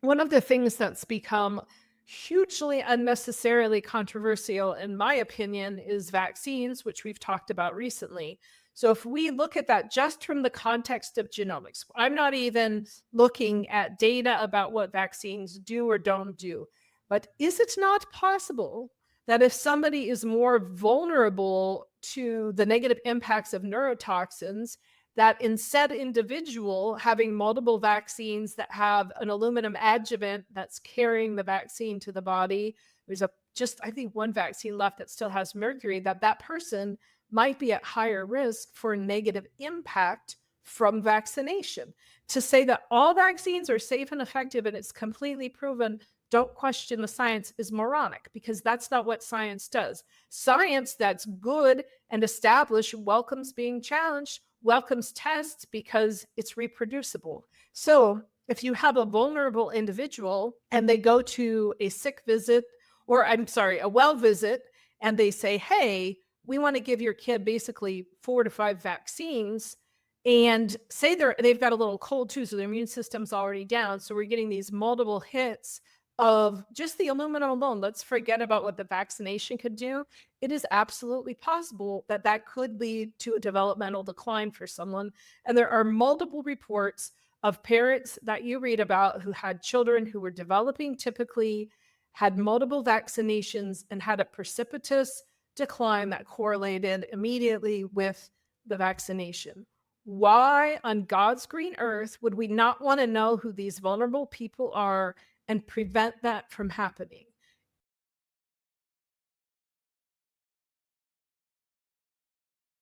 One of the things that's become hugely unnecessarily controversial, in my opinion, is vaccines, which we've talked about recently. So, if we look at that just from the context of genomics, I'm not even looking at data about what vaccines do or don't do. But is it not possible that if somebody is more vulnerable to the negative impacts of neurotoxins, that in said individual having multiple vaccines that have an aluminum adjuvant that's carrying the vaccine to the body, there's a just I think one vaccine left that still has mercury, that person might be at higher risk for negative impact from vaccination. To say that all vaccines are safe and effective and it's completely proven, don't question the science, is moronic, because that's not what science does. Science that's good and established welcomes being challenged, welcomes tests because it's reproducible. So if you have a vulnerable individual and they go to a sick visit, or I'm sorry, a well visit, and they say, hey, we want to give your kid basically 4 to 5 vaccines, and say they've got a little cold too, so their immune system's already down. So we're getting these multiple hits of just the aluminum alone. Let's forget about what the vaccination could do. It is absolutely possible that that could lead to a developmental decline for someone. And there are multiple reports of parents that you read about who had children who were developing typically, had multiple vaccinations, and had a precipitous decline that correlated immediately with the vaccination. Why on God's green earth would we not want to know who these vulnerable people are and prevent that from happening?